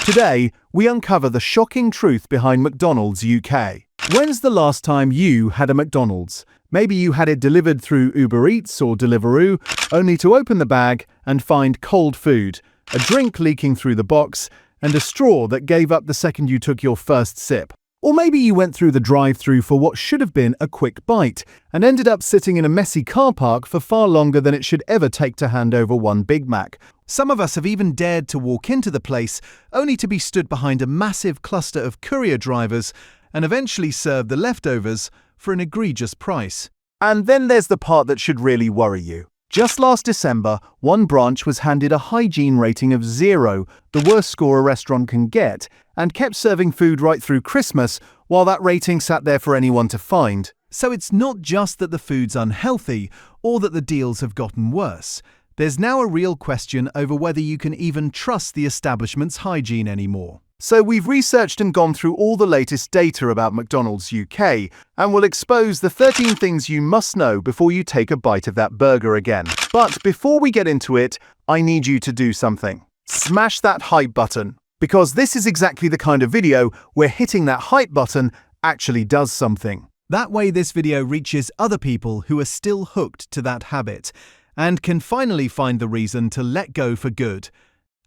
Today, we uncover the shocking truth behind McDonald's UK. When's the last time you had a McDonald's? Maybe you had it delivered through Uber Eats or Deliveroo, only to open the bag and find cold food, a drink leaking through the box, and a straw that gave up the second you took your first sip. Or maybe you went through the drive-thru for what should have been a quick bite and ended up sitting in a messy car park for far longer than it should ever take to hand over one Big Mac. Some of us have even dared to walk into the place only to be stood behind a massive cluster of courier drivers and eventually served the leftovers for an egregious price. And then there's the part that should really worry you. Just last December, one branch was handed a hygiene rating of 0, the worst score a restaurant can get, and kept serving food right through Christmas while that rating sat there for anyone to find. So it's not just that the food's unhealthy or that the deals have gotten worse. There's now a real question over whether you can even trust the establishment's hygiene anymore. So we've researched and gone through all the latest data about McDonald's UK, and we'll expose the 13 things you must know before you take a bite of that burger again. But before we get into it, I need you to do something. Smash that hype button, because this is exactly the kind of video where hitting that hype button actually does something. That way this video reaches other people who are still hooked to that habit, and can finally find the reason to let go for good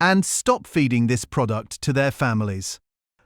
and stop feeding this product to their families.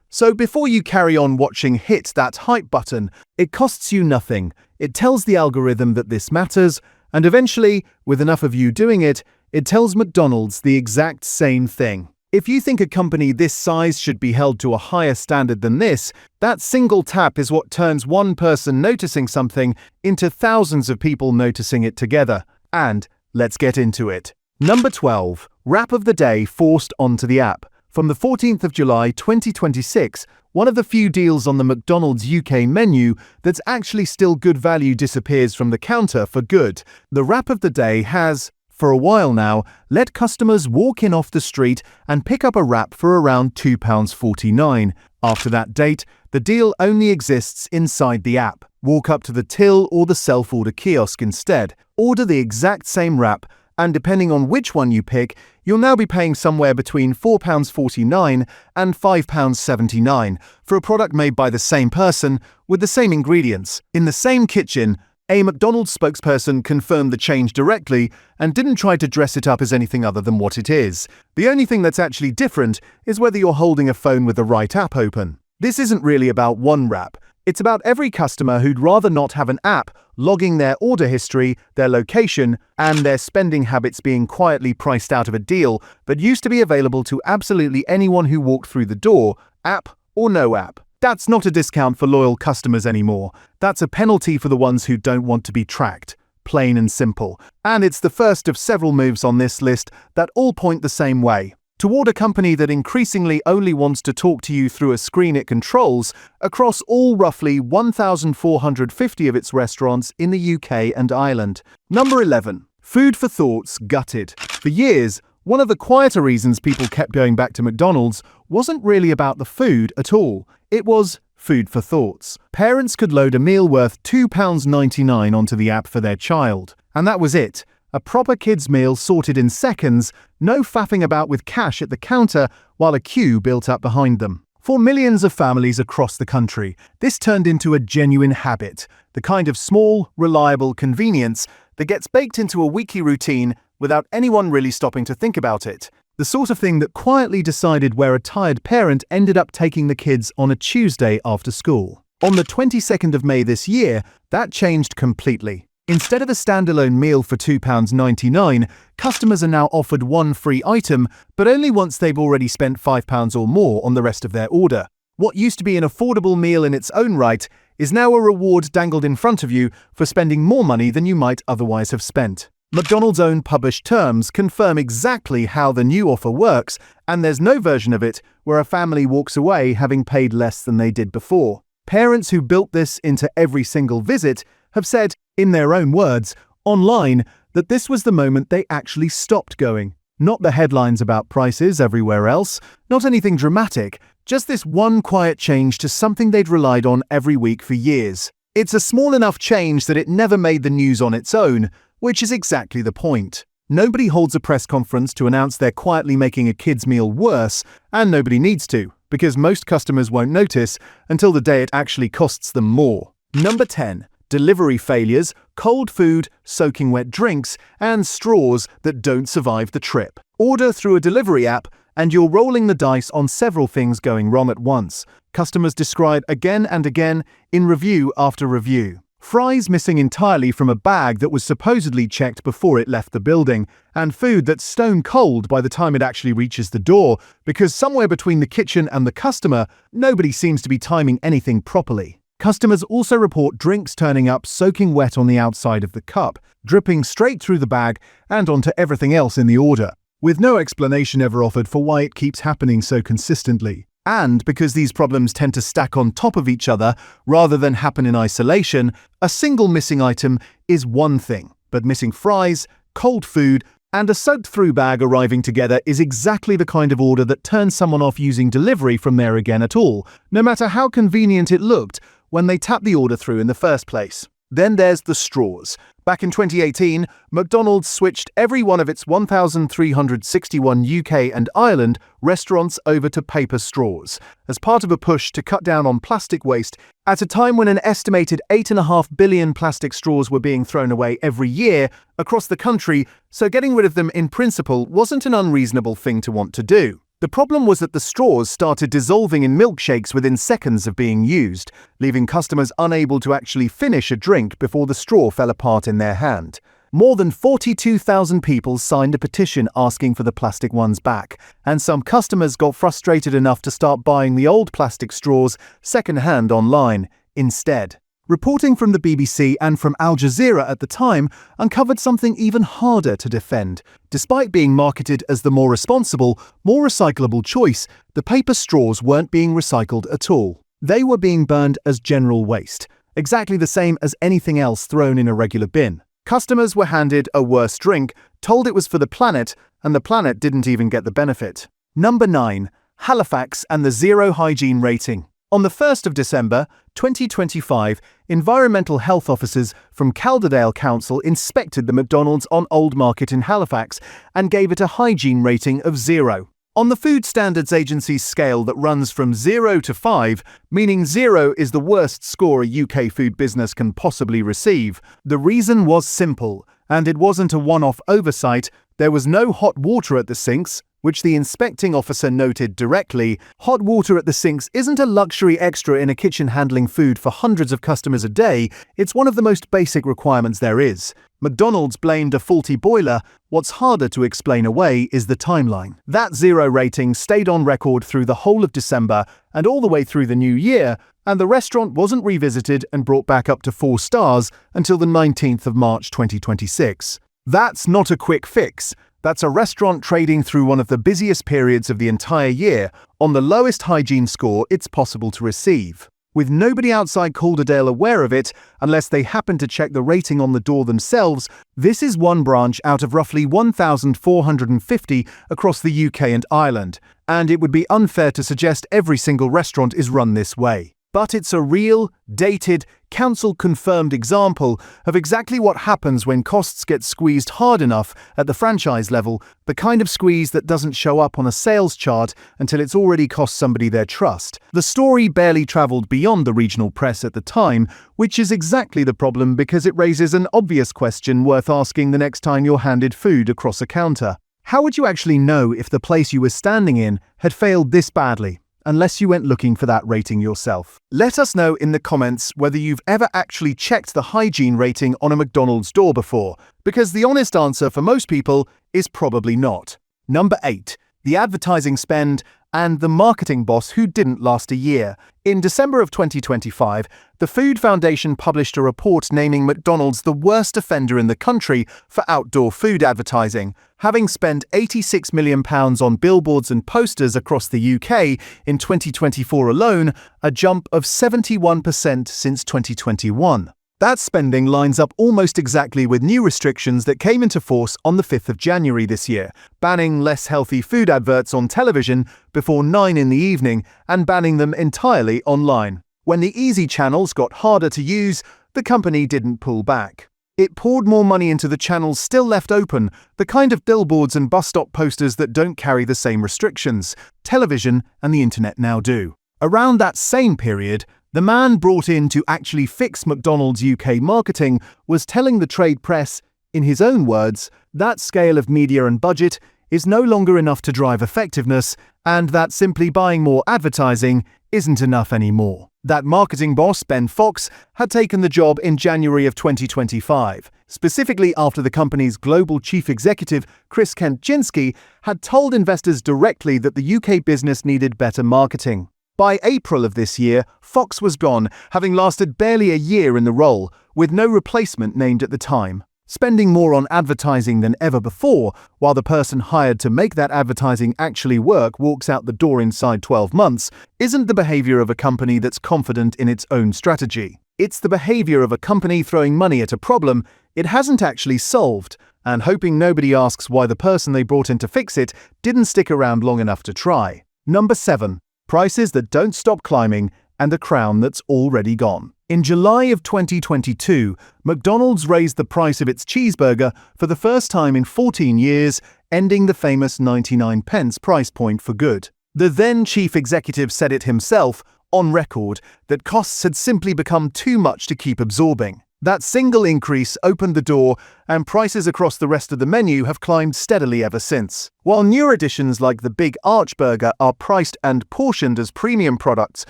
So before you carry on watching hit that hype button, it costs you nothing. It tells the algorithm that this matters, and eventually, with enough of you doing it, it tells McDonald's the exact same thing. If you think a company this size should be held to a higher standard than this, that single tap is what turns one person noticing something into thousands of people noticing it together. And let's get into it. Number 12. Wrap of the day forced onto the app. From the 14th of July 2026, one of the few deals on the McDonald's UK menu that's actually still good value disappears from the counter for good. The wrap of the day has, for a while now, let customers walk in off the street and pick up a wrap for around £2.49. After that date, the deal only exists inside the app. Walk up to the till or the self-order kiosk instead. Order the exact same wrap, and depending on which one you pick, you'll now be paying somewhere between £4.49 and £5.79 for a product made by the same person with the same ingredients, in the same kitchen. A McDonald's spokesperson confirmed the change directly and didn't try to dress it up as anything other than what it is. The only thing that's actually different is whether you're holding a phone with the right app open. This isn't really about one wrap. It's about every customer who'd rather not have an app logging their order history, their location, and their spending habits being quietly priced out of a deal, but used to be available to absolutely anyone who walked through the door, app or no app. That's not a discount for loyal customers anymore. That's a penalty for the ones who don't want to be tracked. Plain and simple. And it's the first of several moves on this list that all point the same way. Toward a company that increasingly only wants to talk to you through a screen it controls across all roughly 1,450 of its restaurants in the UK and Ireland. Number 11. Food for thoughts gutted. For years, one of the quieter reasons people kept going back to McDonald's wasn't really about the food at all. It was food for thoughts. Parents could load a meal worth £2.99 onto the app for their child, and that was it. A proper kids' meal sorted in seconds, no faffing about with cash at the counter while a queue built up behind them. For millions of families across the country, this turned into a genuine habit, the kind of small, reliable convenience that gets baked into a weekly routine without anyone really stopping to think about it. The sort of thing that quietly decided where a tired parent ended up taking the kids on a Tuesday after school. On the 22nd of May this year, that changed completely. Instead of a standalone meal for £2.99, customers are now offered one free item, but only once they've already spent £5 or more on the rest of their order. What used to be an affordable meal in its own right is now a reward dangled in front of you for spending more money than you might otherwise have spent. McDonald's own published terms confirm exactly how the new offer works, and there's no version of it where a family walks away having paid less than they did before. Parents who built this into every single visit have said, in their own words, online, that this was the moment they actually stopped going. Not the headlines about prices everywhere else, not anything dramatic, just this one quiet change to something they'd relied on every week for years. It's a small enough change that it never made the news on its own, which is exactly the point. Nobody holds a press conference to announce they're quietly making a kid's meal worse, and nobody needs to, because most customers won't notice until the day it actually costs them more. Number 10. Delivery failures, cold food, soaking wet drinks, and straws that don't survive the trip. Order through a delivery app, and you're rolling the dice on several things going wrong at once. Customers describe again and again in review after review. Fries missing entirely from a bag that was supposedly checked before it left the building, and food that's stone cold by the time it actually reaches the door, because somewhere between the kitchen and the customer, nobody seems to be timing anything properly. Customers also report drinks turning up soaking wet on the outside of the cup, dripping straight through the bag and onto everything else in the order, with no explanation ever offered for why it keeps happening so consistently. And because these problems tend to stack on top of each other rather than happen in isolation, a single missing item is one thing, but missing fries, cold food, and a soaked-through bag arriving together is exactly the kind of order that turns someone off using delivery from there again at all, no matter how convenient it looked when they tapped the order through in the first place. Then there's the straws. Back in 2018, McDonald's switched every one of its 1,361 UK and Ireland restaurants over to paper straws, as part of a push to cut down on plastic waste at a time when an estimated 8.5 billion plastic straws were being thrown away every year across the country, so getting rid of them in principle wasn't an unreasonable thing to want to do. The problem was that the straws started dissolving in milkshakes within seconds of being used, leaving customers unable to actually finish a drink before the straw fell apart in their hand. More than 42,000 people signed a petition asking for the plastic ones back, and some customers got frustrated enough to start buying the old plastic straws second-hand online instead. Reporting from the BBC and from Al Jazeera at the time uncovered something even harder to defend. Despite being marketed as the more responsible, more recyclable choice, the paper straws weren't being recycled at all. They were being burned as general waste, exactly the same as anything else thrown in a regular bin. Customers were handed a worse drink, told it was for the planet, and the planet didn't even get the benefit. Number 9. Halifax and the zero hygiene rating. On the 1st of December, 2025, environmental health officers from Calderdale Council inspected the McDonald's on Old Market in Halifax and gave it a hygiene rating of 0. On the Food Standards Agency's scale that runs from 0 to 5, meaning 0 is the worst score a UK food business can possibly receive, the reason was simple, and it wasn't a one-off oversight. There was no hot water at the sinks, which the inspecting officer noted directly. Hot water at the sinks isn't a luxury extra in a kitchen handling food for hundreds of customers a day, it's one of the most basic requirements there is. McDonald's blamed a faulty boiler. What's harder to explain away is the timeline. That 0 rating stayed on record through the whole of December and all the way through the new year, and the restaurant wasn't revisited and brought back up to 4 stars until the 19th of March 2026. That's not a quick fix. That's a restaurant trading through one of the busiest periods of the entire year on the lowest hygiene score it's possible to receive. With nobody outside Calderdale aware of it, unless they happen to check the rating on the door themselves, this is one branch out of roughly 1,450 across the UK and Ireland, and it would be unfair to suggest every single restaurant is run this way. But it's a real, dated, council-confirmed example of exactly what happens when costs get squeezed hard enough at the franchise level, the kind of squeeze that doesn't show up on a sales chart until it's already cost somebody their trust. The story barely travelled beyond the regional press at the time, which is exactly the problem because it raises an obvious question worth asking the next time you're handed food across a counter. How would you actually know if the place you were standing in had failed this badly? Unless you went looking for that rating yourself. Let us know in the comments whether you've ever actually checked the hygiene rating on a McDonald's door before, because the honest answer for most people is probably not. Number 8. The advertising spend and the marketing boss who didn't last a year. In December of 2025, the Food Foundation published a report naming McDonald's the worst offender in the country for outdoor food advertising, having spent £86 million on billboards and posters across the UK in 2024 alone, a jump of 71% since 2021. That spending lines up almost exactly with new restrictions that came into force on the 5th of January this year, banning less healthy food adverts on television before 9 in the evening and banning them entirely online. When the easy channels got harder to use, the company didn't pull back. It poured more money into the channels still left open, the kind of billboards and bus stop posters that don't carry the same restrictions television and the internet now do. Around that same period, the man brought in to actually fix McDonald's UK marketing was telling the trade press, in his own words, that scale of media and budget is no longer enough to drive effectiveness, and that simply buying more advertising isn't enough anymore. That marketing boss, Ben Fox, had taken the job in January of 2025, specifically after the company's global chief executive, Chris Kempczynski, had told investors directly that the UK business needed better marketing. By April of this year, Fox was gone, having lasted barely a year in the role, with no replacement named at the time. Spending more on advertising than ever before, while the person hired to make that advertising actually work walks out the door inside 12 months, isn't the behavior of a company that's confident in its own strategy. It's the behavior of a company throwing money at a problem it hasn't actually solved, and hoping nobody asks why the person they brought in to fix it didn't stick around long enough to try. Number 7. Prices that don't stop climbing and a crown that's already gone. In July of 2022, McDonald's raised the price of its cheeseburger for the first time in 14 years, ending the famous 99 pence price point for good. The then chief executive said it himself, on record, that costs had simply become too much to keep absorbing. That single increase opened the door, and prices across the rest of the menu have climbed steadily ever since. While newer additions like the Big Arch Burger are priced and portioned as premium products,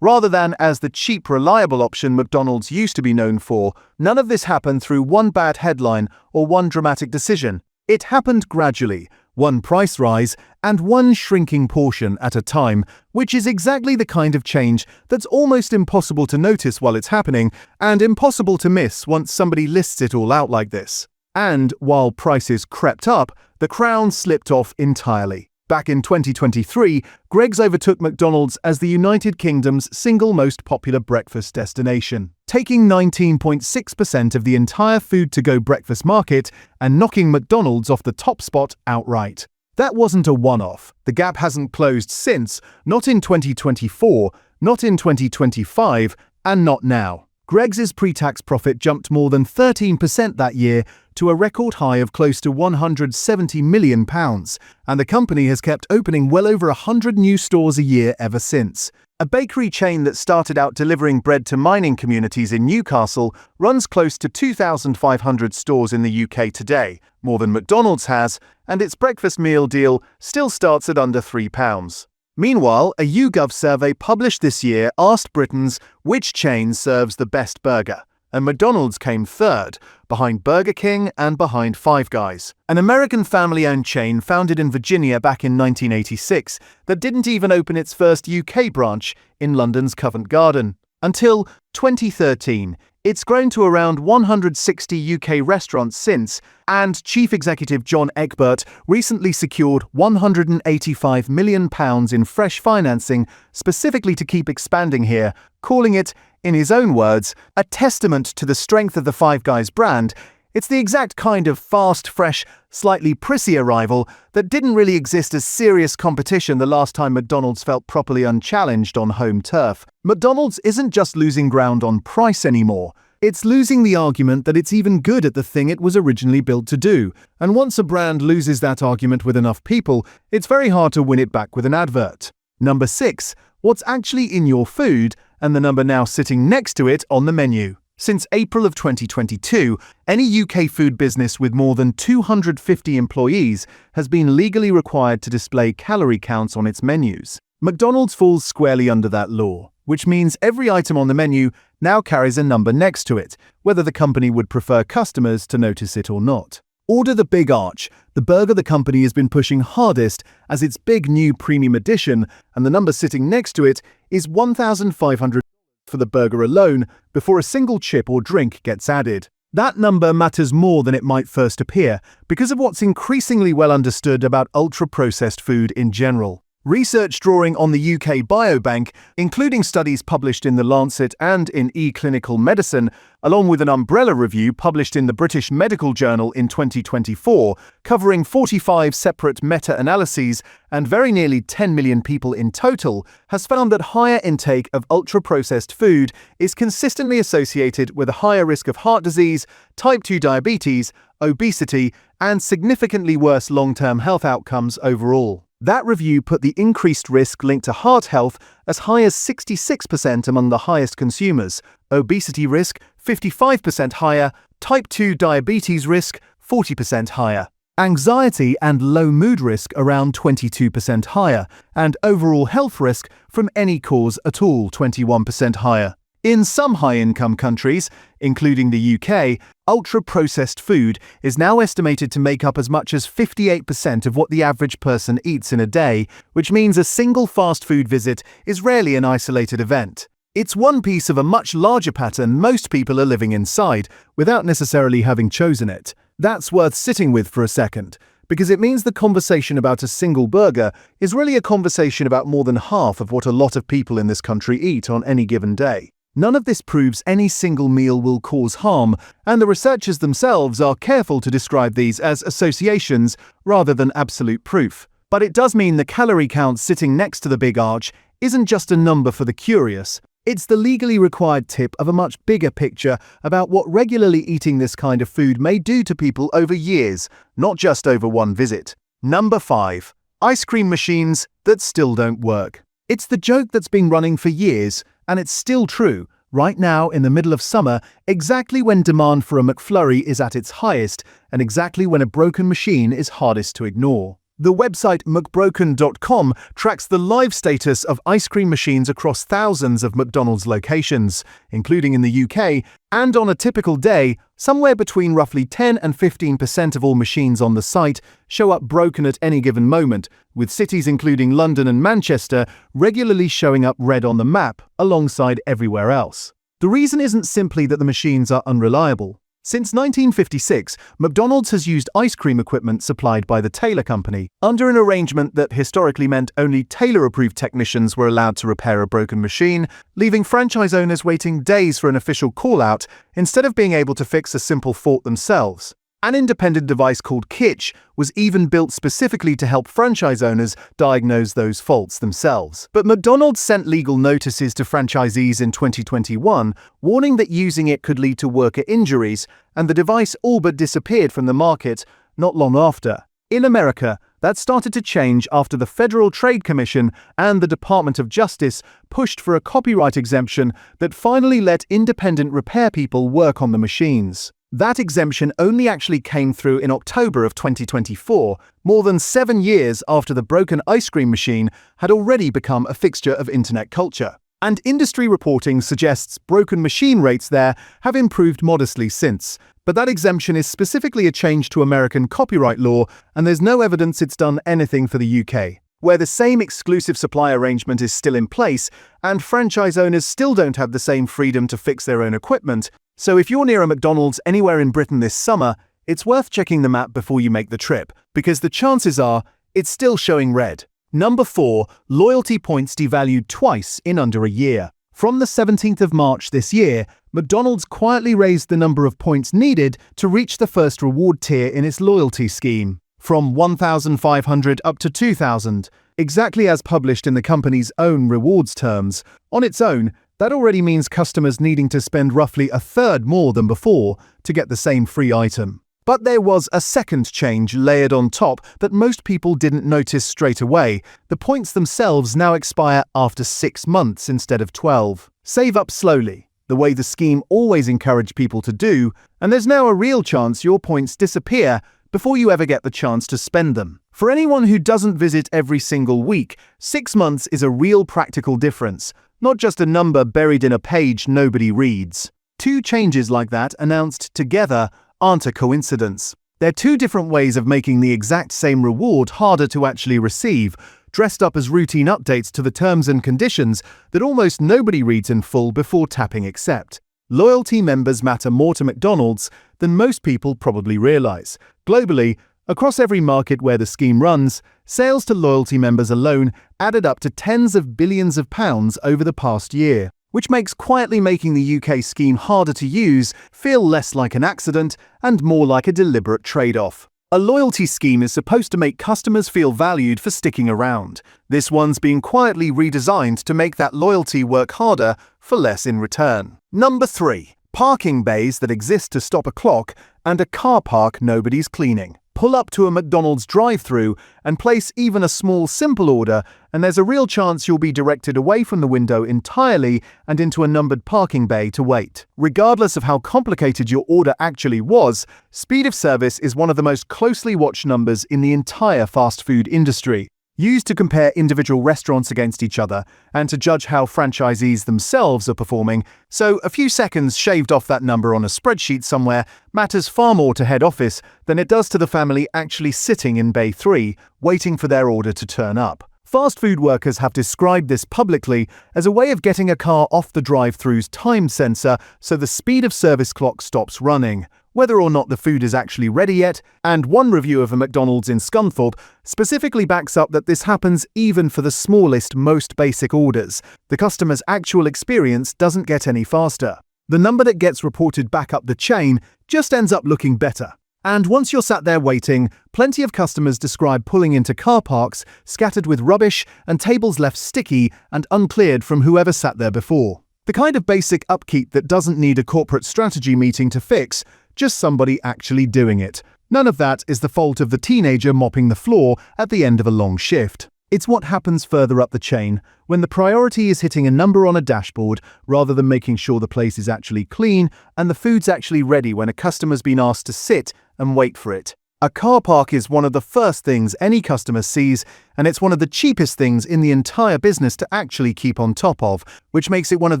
rather than as the cheap, reliable option McDonald's used to be known for, none of this happened through one bad headline or one dramatic decision. It happened gradually, one price rise and one shrinking portion at a time, which is exactly the kind of change that's almost impossible to notice while it's happening and impossible to miss once somebody lists it all out like this. And while prices crept up, the crown slipped off entirely. Back in 2023, Greggs overtook McDonald's as the United Kingdom's single most popular breakfast destination, taking 19.6% of the entire food-to-go breakfast market and knocking McDonald's off the top spot outright. That wasn't a one-off. The gap hasn't closed since, not in 2024, not in 2025, and not now. Greggs' pre-tax profit jumped more than 13% that year to a record high of close to £170 million, and the company has kept opening well over 100 new stores a year ever since. A bakery chain that started out delivering bread to mining communities in Newcastle runs close to 2,500 stores in the UK today, more than McDonald's has, and its breakfast meal deal still starts at under £3. Meanwhile, a YouGov survey published this year asked Britons which chain serves the best burger, and McDonald's came third, behind Burger King and behind Five Guys, an American family-owned chain founded in Virginia back in 1986 that didn't even open its first UK branch in London's Covent Garden. Until 2013, it's grown to around 160 UK restaurants since, and Chief Executive John Egbert recently secured £185 million in fresh financing specifically to keep expanding here, calling it, in his own words, a testament to the strength of the Five Guys brand. It's the exact kind of fast, fresh, slightly prissy arrival that didn't really exist as serious competition the last time McDonald's felt properly unchallenged on home turf. McDonald's isn't just losing ground on price anymore. It's losing the argument that it's even good at the thing it was originally built to do. And once a brand loses that argument with enough people, it's very hard to win it back with an advert. Number 6. What's actually in your food, and the number now sitting next to it on the menu. Since April of 2022, any UK food business with more than 250 employees has been legally required to display calorie counts on its menus. McDonald's falls squarely under that law, which means every item on the menu now carries a number next to it, whether the company would prefer customers to notice it or not. Order the Big Arch, the burger the company has been pushing hardest as its big new premium edition, and the number sitting next to it is $1,500 for the burger alone before a single chip or drink gets added. That number matters more than it might first appear because of what's increasingly well understood about ultra-processed food in general. Research drawing on the UK Biobank, including studies published in The Lancet and in eClinical Medicine, along with an umbrella review published in the British Medical Journal in 2024, covering 45 separate meta-analyses and very nearly 10 million people in total, has found that higher intake of ultra-processed food is consistently associated with a higher risk of heart disease, type 2 diabetes, obesity, and significantly worse long-term health outcomes overall. That review put the increased risk linked to heart health as high as 66% among the highest consumers, obesity risk 55% higher, type 2 diabetes risk 40% higher, anxiety and low mood risk around 22% higher, and overall health risk from any cause at all 21% higher. In some high-income countries, including the UK, ultra-processed food is now estimated to make up as much as 58% of what the average person eats in a day, which means a single fast food visit is rarely an isolated event. It's one piece of a much larger pattern most people are living inside, without necessarily having chosen it. That's worth sitting with for a second, because it means the conversation about a single burger is really a conversation about more than half of what a lot of people in this country eat on any given day. None of this proves any single meal will cause harm, and the researchers themselves are careful to describe these as associations rather than absolute proof. But it does mean the calorie count sitting next to the big arch isn't just a number for the curious. It's the legally required tip of a much bigger picture about what regularly eating this kind of food may do to people over years, not just over one visit. Number 5. Ice cream machines that still don't work. It's the joke that's been running for years, and it's still true, right now in the middle of summer, exactly when demand for a McFlurry is at its highest, and exactly when a broken machine is hardest to ignore. The website mcbroken.com tracks the live status of ice cream machines across thousands of McDonald's locations, including in the UK, and on a typical day, somewhere between roughly 10 and 15% of all machines on the site show up broken at any given moment, with cities including London and Manchester regularly showing up red on the map alongside everywhere else. The reason isn't simply that the machines are unreliable. Since 1956, McDonald's has used ice cream equipment supplied by the Taylor Company, under an arrangement that historically meant only Taylor-approved technicians were allowed to repair a broken machine, leaving franchise owners waiting days for an official call-out instead of being able to fix a simple fault themselves. An independent device called Kitch was even built specifically to help franchise owners diagnose those faults themselves. But McDonald's sent legal notices to franchisees in 2021, warning that using it could lead to worker injuries, and the device all but disappeared from the market not long after. In America, that started to change after the Federal Trade Commission and the Department of Justice pushed for a copyright exemption that finally let independent repair people work on the machines. That exemption only actually came through in October of 2024, more than 7 years after the broken ice cream machine had already become a fixture of internet culture. And industry reporting suggests broken machine rates there have improved modestly since. But that exemption is specifically a change to American copyright law, and there's no evidence it's done anything for the UK, where the same exclusive supply arrangement is still in place, and franchise owners still don't have the same freedom to fix their own equipment. So if you're near a McDonald's anywhere in Britain this summer, it's worth checking the map before you make the trip, because the chances are it's still showing red. Number 4. Loyalty points devalued twice in under a year. From the 17th of March this year, McDonald's quietly raised the number of points needed to reach the first reward tier in its loyalty scheme, from 1,500 up to 2,000, exactly as published in the company's own rewards terms. On its own, that already means customers needing to spend roughly a third more than before to get the same free item. But there was a second change layered on top that most people didn't notice straight away. The points themselves now expire after 6 months instead of 12. Save up slowly, the way the scheme always encouraged people to do, and there's now a real chance your points disappear before you ever get the chance to spend them. For anyone who doesn't visit every single week, 6 months is a real practical difference, not just a number buried in a page nobody reads. 2 changes like that announced together aren't a coincidence. They're 2 different ways of making the exact same reward harder to actually receive, dressed up as routine updates to the terms and conditions that almost nobody reads in full before tapping accept. Loyalty members matter more to McDonald's than most people probably realize. Globally, Across every market where the scheme runs, sales to loyalty members alone added up to tens of billions of pounds over the past year, which makes quietly making the UK scheme harder to use feel less like an accident and more like a deliberate trade-off. A loyalty scheme is supposed to make customers feel valued for sticking around. This one's being quietly redesigned to make that loyalty work harder for less in return. Number 3. Parking bays that exist to stop a clock and a car park nobody's cleaning. Pull up to a McDonald's drive-thru and place even a small simple order, and there's a real chance you'll be directed away from the window entirely and into a numbered parking bay to wait. Regardless of how complicated your order actually was, speed of service is one of the most closely watched numbers in the entire fast food industry. Used to compare individual restaurants against each other and to judge how franchisees themselves are performing, so a few seconds shaved off that number on a spreadsheet somewhere matters far more to head office than it does to the family actually sitting in Bay 3, waiting for their order to turn up. Fast food workers have described this publicly as a way of getting a car off the drive-thru's time sensor so the speed of service clock stops running, whether or not the food is actually ready yet, and one review of a McDonald's in Scunthorpe specifically backs up that this happens even for the smallest, most basic orders. The customer's actual experience doesn't get any faster. The number that gets reported back up the chain just ends up looking better. And once you're sat there waiting, plenty of customers describe pulling into car parks scattered with rubbish and tables left sticky and uncleared from whoever sat there before. The kind of basic upkeep that doesn't need a corporate strategy meeting to fix, just somebody actually doing it. None of that is the fault of the teenager mopping the floor at the end of a long shift. It's what happens further up the chain, when the priority is hitting a number on a dashboard rather than making sure the place is actually clean and the food's actually ready when a customer's been asked to sit and wait for it. A car park is one of the first things any customer sees, and it's one of the cheapest things in the entire business to actually keep on top of, which makes it one of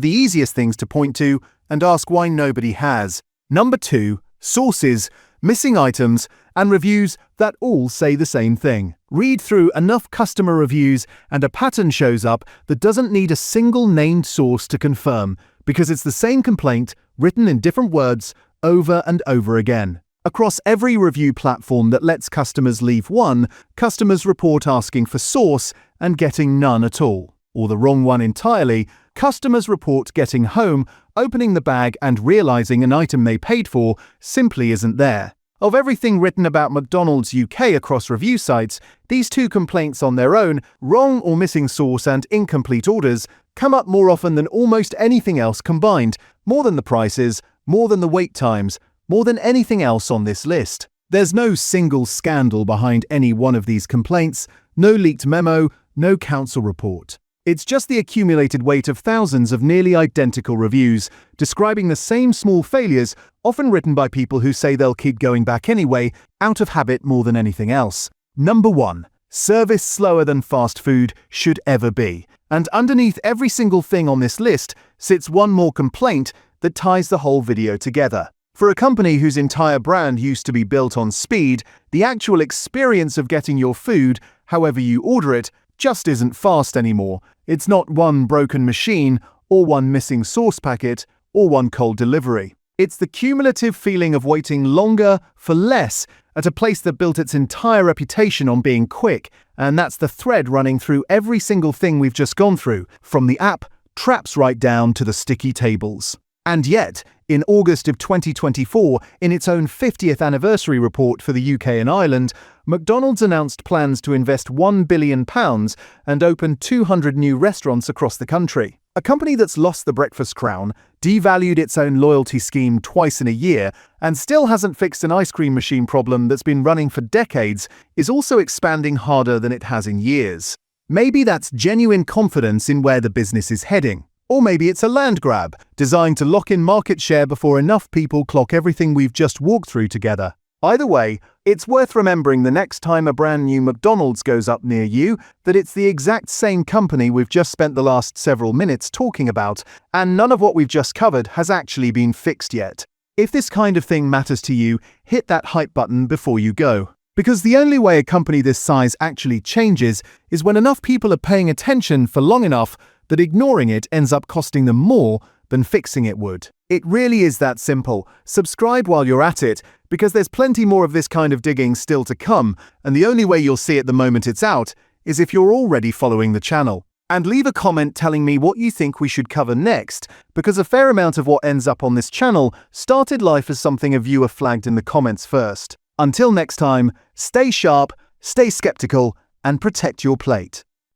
the easiest things to point to and ask why nobody has. Number 2. Sources, missing items, and reviews that all say the same thing. Read through enough customer reviews and a pattern shows up that doesn't need a single named source to confirm, because it's the same complaint, written in different words, over and over again. Across every review platform that lets customers leave one, customers report asking for source and getting none at all. Or the wrong one entirely, customers report getting home, opening the bag and realizing an item they paid for simply isn't there. Of everything written about McDonald's UK across review sites, these two complaints on their own, wrong or missing source and incomplete orders, come up more often than almost anything else combined, more than the prices, more than the wait times, more than anything else on this list. There's no single scandal behind any one of these complaints, no leaked memo, no council report. It's just the accumulated weight of thousands of nearly identical reviews, describing the same small failures, often written by people who say they'll keep going back anyway, out of habit more than anything else. Number 1. Service slower than fast food should ever be. And underneath every single thing on this list sits one more complaint that ties the whole video together. For a company whose entire brand used to be built on speed, the actual experience of getting your food, however you order it, just isn't fast anymore. It's not one broken machine, or one missing sauce packet, or one cold delivery. It's the cumulative feeling of waiting longer for less at a place that built its entire reputation on being quick, and that's the thread running through every single thing we've just gone through, from the app, traps right down to the sticky tables. And yet, in August of 2024, in its own 50th anniversary report for the UK and Ireland, McDonald's announced plans to invest £1 billion and open 200 new restaurants across the country. A company that's lost the breakfast crown, devalued its own loyalty scheme twice in a year, and still hasn't fixed an ice cream machine problem that's been running for decades, is also expanding harder than it has in years. Maybe that's genuine confidence in where the business is heading. Or maybe it's a land grab, designed to lock in market share before enough people clock everything we've just walked through together. Either way, it's worth remembering the next time a brand new McDonald's goes up near you that it's the exact same company we've just spent the last several minutes talking about, and none of what we've just covered has actually been fixed yet. If this kind of thing matters to you, hit that hype button before you go. Because the only way a company this size actually changes is when enough people are paying attention for long enough that ignoring it ends up costing them more than fixing it would. It really is that simple. Subscribe while you're at it, because there's plenty more of this kind of digging still to come, and the only way you'll see it the moment it's out is if you're already following the channel. And leave a comment telling me what you think we should cover next, because a fair amount of what ends up on this channel started life as something a viewer flagged in the comments first. Until next time, stay sharp, stay skeptical, and protect your plate.